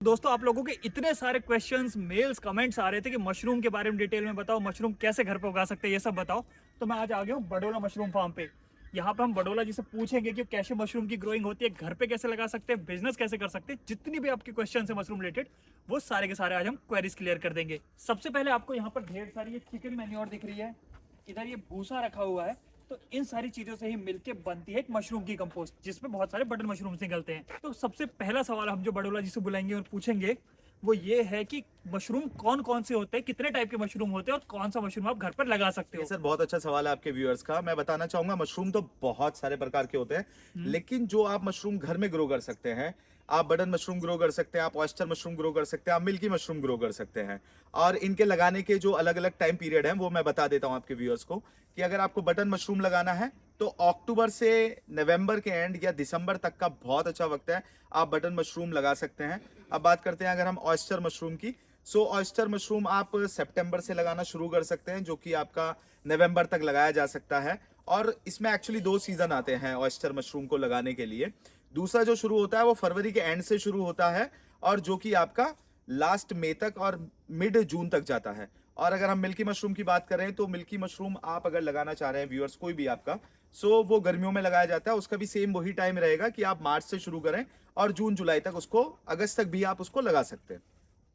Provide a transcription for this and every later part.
दोस्तों आप लोगों के इतने सारे क्वेश्चंस, मेल्स, कमेंट्स आ रहे थे कि मशरूम के बारे में डिटेल में बताओ, मशरूम कैसे घर पे उगा सकते हैं, ये सब बताओ। तो मैं आज आ गया हूँ बडोला मशरूम फार्म पे। यहाँ पे हम बडोला जी से पूछेंगे कि कैसे मशरूम की ग्रोइंग होती है, घर पे कैसे लगा सकते हैं, बिजनेस कैसे कर सकते हैं, जितनी भी आपके क्वेश्चन है मशरूम रिलेटेड, वो सारे के सारे आज हम क्वेरीज क्लियर कर देंगे। सबसे पहले आपको यहाँ पर ढेर सारी ये चिकन मैन्योर दिख रही है, इधर ये भूसा रखा हुआ है। तो इन सारी चीजों से ही मिलके बनती है एक मशरूम की कंपोस्ट, जिसमें बहुत सारे बटन मशरूम्स निकलते हैं। तो सबसे पहला सवाल हम जो बडोला जी से बुलाएंगे और पूछेंगे वो ये है कि मशरूम कौन कौन से होते हैं, कितने टाइप के मशरूम होते हैं और कौन सा मशरूम आप घर पर लगा सकते हो। सर बहुत अच्छा सवाल है आपके व्यूअर्स का। मैं बताना चाहूंगा मशरूम तो बहुत सारे प्रकार के होते हैं, लेकिन जो आप मशरूम घर में ग्रो कर सकते हैं, आप बटन मशरूम ग्रो कर सकते हैं, आप ऑयस्टर मशरूम ग्रो कर सकते हैं, आप मिल्की मशरूम ग्रो कर सकते हैं। और इनके लगाने के जो अलग अलग टाइम पीरियड हैं वो मैं बता देता हूं आपके व्यूअर्स को कि अगर आपको बटन मशरूम लगाना है तो अक्टूबर से नवंबर के एंड या दिसंबर तक का बहुत अच्छा वक्त है, आप बटन मशरूम लगा सकते हैं। अब बात करते हैं अगर हम ऑयस्टर मशरूम की। ऑयस्टर मशरूम आप सितंबर से लगाना शुरू कर सकते हैं, जो कि आपका नवंबर तक लगाया जा सकता है। और इसमें एक्चुअली 2 सीजन आते हैं ऑयस्टर मशरूम को लगाने के लिए। दूसरा जो शुरू होता है वो फरवरी के एंड से शुरू होता है, और जो कि आपका लास्ट मई तक और मिड जून तक जाता है। और अगर हम मिल्की मशरूम की बात करें तो मिल्की मशरूम आप अगर लगाना चाह रहे हैं व्यूअर्स, कोई भी आपका, वो गर्मियों में लगाया जाता है। उसका भी सेम वही टाइम रहेगा कि आप मार्च से शुरू करें और जून जुलाई तक उसको, अगस्त तक भी आप उसको लगा सकते हैं।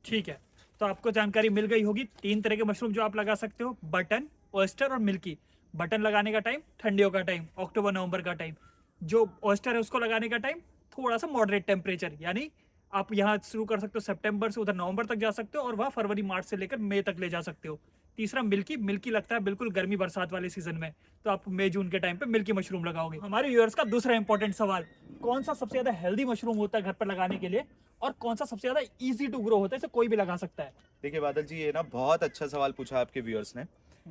ठीक है, तो आपको जानकारी मिल गई होगी। 3 तरह के मशरूम जो आप लगा सकते हो, बटन, ऑयस्टर और मिल्की। बटन लगाने का टाइम ठंडियों का टाइम, अक्टूबर नवंबर का टाइम। जो ऑयस्टर है उसको लगाने का टाइम थोड़ा सा मॉडरेट टेम्परेचर, यानी आप यहाँ शुरू कर सकते हो सितंबर से, उधर नवंबर तक जा सकते हो और वहाँ फरवरी मार्च से लेकर मई तक ले जा सकते हो। तीसरा मिल्की। मिल्की लगता है बिल्कुल गर्मी बरसात वाले सीजन में, तो आप मई जून के टाइम पे मिल्की मशरूम लगाओगे। हमारे व्यूअर्स का दूसरा इंपॉर्टेंट सवाल, कौन सा सबसे ज्यादा हेल्दी मशरूम होता है घर पर लगाने के लिए और कौन सा सबसे ज्यादा इजी टू ग्रो होता है, इसे कोई भी लगा सकता है। देखिए बादल जी, ये ना बहुत अच्छा सवाल पूछा आपके व्यूअर्स ने।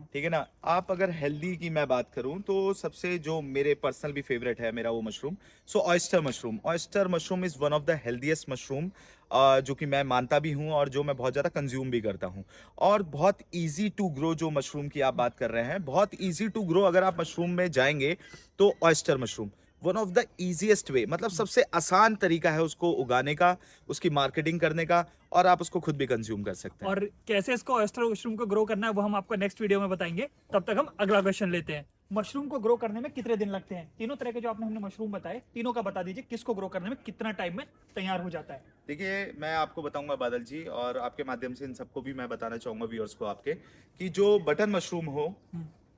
ठीक है ना। आप अगर हेल्दी की मैं बात करूं तो सबसे जो मेरे पर्सनल भी फेवरेट है मेरा वो mushroom, oyster mushroom. Oyster mushroom is one of the healthiest mushroom, जो कि मैं मानता भी हूं और जो मैं बहुत ज़्यादा कंज्यूम भी करता हूं। और बहुत इजी टू ग्रो जो मशरूम की आप बात कर रहे हैं, बहुत इजी टू ग्रो अगर आप मशरूम में जाएंगे तो oyster mushroom one of the easiest way, मतलब सबसे आसान तरीका है उसको उगाने का, उसकी मार्केटिंग करने का, और आप उसको खुद भी कंज्यूम कर सकते हैं। और कैसे इसको ऑयस्टर मशरूम को ग्रो करना है वो हम आपको नेक्स्ट वीडियो में बताएंगे। तब तक हम अगला क्वेश्चन लेते हैं। मशरूम को ग्रो करने में कितने दिन लगते हैं? तीनों तरह के जो आपने हमने मशरूम बताए, तीनों का बता दीजिए, किसको ग्रो करने में कितना टाइम में तैयार हो जाता है। देखिए मैं आपको बताऊंगा बादल जी, और आपके माध्यम से इन सबको भी मैं बताना चाहूंगा व्यूअर्स को आपके, कि जो बटन मशरूम हो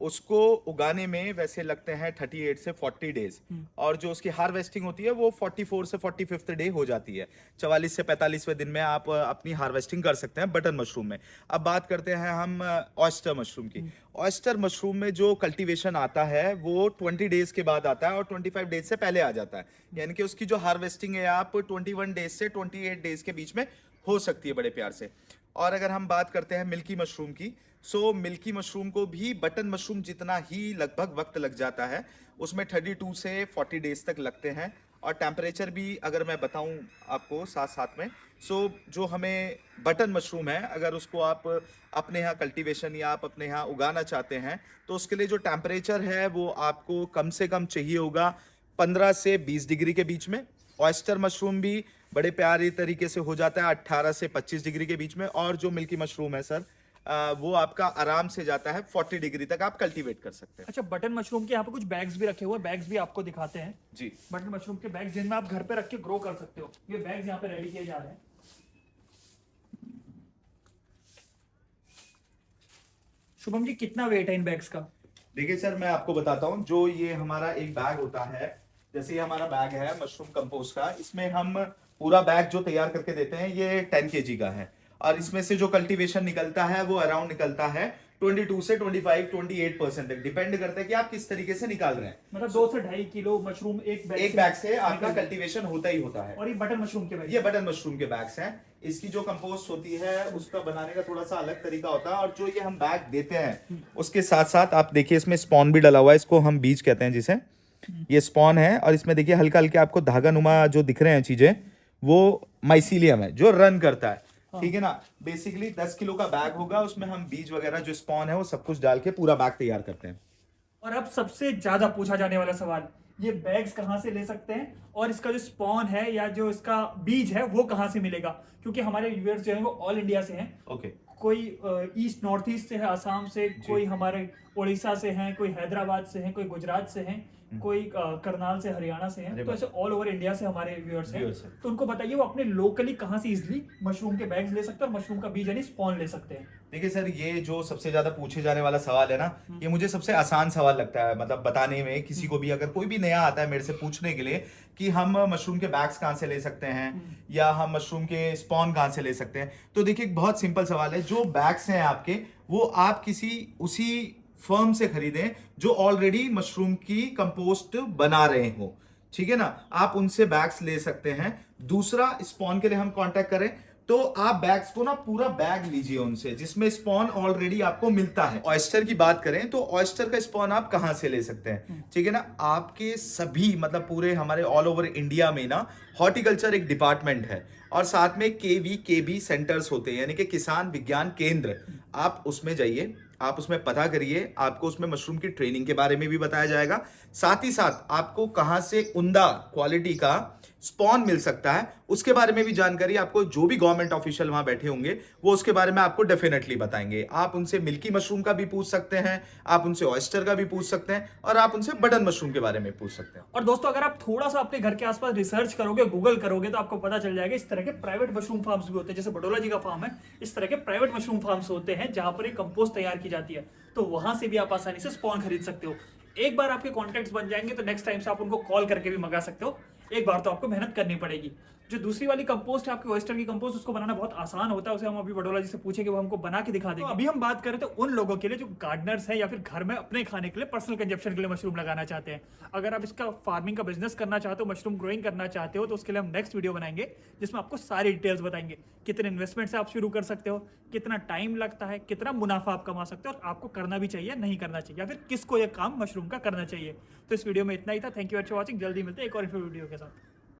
उसको उगाने में वैसे लगते हैं 38 से 40 डेज, और जो उसकी हार्वेस्टिंग होती है वो 44 से 45th डे हो जाती है। 44 से 45वें दिन में आप अपनी हार्वेस्टिंग कर सकते हैं बटन मशरूम में। अब बात करते हैं हम ऑयस्टर मशरूम की। ऑयस्टर मशरूम में जो कल्टीवेशन आता है वो 20 डेज के बाद आता है और 25 डेज से पहले आ जाता है। यानी कि उसकी जो हार्वेस्टिंग है आप 21 डेज से 28 डेज के बीच में हो सकती है बड़े प्यार से। और अगर हम बात करते हैं मिल्की मशरूम की, मिल्की मशरूम को भी बटन मशरूम जितना ही लगभग वक्त लग जाता है, उसमें 32 से 40 डेज तक लगते हैं। और टेम्परेचर भी अगर मैं बताऊं आपको साथ साथ में, जो हमें बटन मशरूम है, अगर उसको आप अपने यहाँ कल्टीवेशन या आप अपने यहाँ उगाना चाहते हैं तो उसके लिए जो टेम्परेचर है वो आपको कम से कम चाहिए होगा 15 से 20 डिग्री के बीच में। ऑयस्टर मशरूम भी बड़े प्यारे तरीके से हो जाता है 18 से 25 डिग्री के बीच में। और जो मिल्की मशरूम है सर, वो आपका आराम से जाता है 40 डिग्री तक आप कल्टीवेट कर सकते हैं। अच्छा, बटन मशरूम के यहाँ पे कुछ बैग्स भी रखे हुए हैं, बैग्स भी आपको दिखाते हैं। जी। बटन मशरूम के बैग्स जिनमें आप घर पे रख के ग्रो कर सकते हो, ये बैग्स यहाँ पे रेडी किए जा रहे हैं। शुभम जी, कितना वेट है इन बैग्स का? देखिए सर मैं आपको बताता हूँ, जो ये हमारा एक बैग होता है, जैसे ये हमारा बैग है मशरूम कंपोस्ट का, इसमें हम पूरा बैग जो तैयार करके देते हैं ये 10 kg का है। और इसमें से जो कल्टीवेशन निकलता है वो अराउंड निकलता है 22 से 25-28% तक, डिपेंड करता है कि आप किस तरीके से निकाल रहे हैं। मतलब 2 से 2.5 किलो मशरूम एक बैग से आपका कल्टीवेशन होता ही होता है। और ये बटन मशरूम के बैग, ये बटन मशरूम के बैग्स हैं। इसकी जो कंपोस्ट होती है उसका बनाने का थोड़ा सा अलग तरीका होता है, और जो ये हम बैग देते हैं उसके साथ साथ आप देखिए इसमें स्पॉन भी डला हुआ है, इसको हम बीज कहते हैं जिसे, ये स्पॉन है। और इसमें देखिए हल्का हल्के आपको धागा नुमा जो दिख रहे हैं चीजें, वो माइसीलियम है जो रन करता है। ठीक है ना। बेसिकली 10 किलो का बैग होगा, उसमें हम बीज वगैरह जो स्पॉन है वो सब कुछ डाल के पूरा बैग तैयार करते हैं। और अब सबसे ज्यादा पूछा जाने वाला सवाल, ये बैग्स कहाँ से ले सकते हैं और इसका जो स्पॉन है या जो इसका बीज है वो कहाँ से मिलेगा, क्योंकि हमारे व्यूअर्स जो है वो ऑल इंडिया से हैं। ओके। कोई ईस्ट नॉर्थ ईस्ट से है, आसाम से, कोई हमारे उड़ीसा से हैं, कोई हैदराबाद से हैं, कोई गुजरात से हैं, कोई करनाल से, हरियाणा से हैं। तो ऐसे ऑल ओवर इंडिया से हमारे व्यूअर्स हैं। तो उनको बताइए वो अपने लोकली कहाँ से इजिली मशरूम के बैग्स ले सकते हैं और मशरूम का बीज यानी स्पॉन ले सकते हैं। देखिए सर, ये जो सबसे ज्यादा पूछे जाने वाला सवाल है ना, ये मुझे सबसे आसान सवाल लगता है, मतलब बताने में किसी को भी, अगर कोई भी नया आता है मेरे से पूछने के लिए कि हम मशरूम के बैग्स कहाँ से ले सकते हैं या हम मशरूम के स्पॉन कहाँ से ले सकते हैं, तो देखिए एक बहुत सिंपल सवाल है। जो बैग्स हैं आपके, वो आप किसी उसी फर्म से खरीदें जो ऑलरेडी मशरूम की कंपोस्ट बना रहे हो, ठीक है ना, आप उनसे बैग्स ले सकते हैं। दूसरा, स्पॉन के लिए हम कांटेक्ट करें तो आप बैग्स को ना पूरा बैग लीजिए उनसे जिसमें स्पॉन ऑलरेडी आपको मिलता है। ऑयस्टर की बात करें तो ऑयस्टर का स्पॉन आप कहां से ले सकते हैं, ठीक है ना, आपके सभी मतलब पूरे हमारे ऑल ओवर इंडिया में ना हॉर्टिकल्चर एक डिपार्टमेंट है और साथ में केबी सेंटर्स होते हैं, यानी कि किसान विज्ञान केंद्र। आप उसमें जाइए, आप उसमें पता करिए, आपको उसमें मशरूम की ट्रेनिंग के बारे में भी बताया जाएगा। साथ ही साथ आपको कहां से उम्दा क्वालिटी का स्पॉन मिल सकता है उसके बारे में भी जानकारी आपको जो भी गवर्नमेंट ऑफिशियल वहां बैठे होंगे वो उसके बारे में आपको डेफिनेटली बताएंगे। आप उनसे मिल्की मशरूम का भी पूछ सकते हैं, आप उनसे ऑयस्टर का भी पूछ सकते हैं और आप उनसे बटन मशरूम के बारे में पूछ सकते हैं। और दोस्तों अगर आप थोड़ा सा अपने घर के आसपास रिसर्च करोगे, गूगल करोगे, तो आपको पता चल जाएगा इस तरह के प्राइवेट मशरूम फार्म्स भी होते हैं। जैसे बडोला जी का फार्म है, इस तरह के प्राइवेट मशरूम फार्म्स होते हैं जहां पर एक कंपोस्ट तैयार की जाती है। तो वहां से भी आप आसानी से स्पॉन खरीद सकते हो। एक बार आपके कॉन्टैक्ट्स बन जाएंगे तो नेक्स्ट टाइम से आप उनको कॉल करके भी मंगा सकते हो। एक बार तो आपको मेहनत करनी पड़ेगी। जो दूसरी वाली कंपोस्ट है आपकी ऑयस्टर की कंपोस्ट, उसको बनाना बहुत आसान होता है। उसे हम अभी बडोला जी से पूछेंगे, वो हमको बना के दिखा देंगे। तो अभी हम बात करें तो उन लोगों के लिए जो गार्डनर्स हैं या फिर घर में अपने खाने के लिए पर्सनल कंजप्शन के लिए मशरूम लगाना चाहते हैं। अगर आप इसका फार्मिंग का बिजनेस करना चाहते हो, मशरूम ग्रोइंग करना चाहते हो, तो उसके लिए हम नेक्स्ट वीडियो बनाएंगे जिसमें आपको सारी डिटेल्स बताएंगे। कितने इन्वेस्टमेंट से आप शुरू कर सकते हो, कितना टाइम लगता है, कितना मुनाफा आप कमा सकते हो और आपको करना भी चाहिए, नहीं करना चाहिए, या फिर किसको यह काम मशरूम का करना चाहिए। तो इस वीडियो में इतना ही था। Thank you for watching. जल्दी मिलते हैं एक और वीडियो के साथ।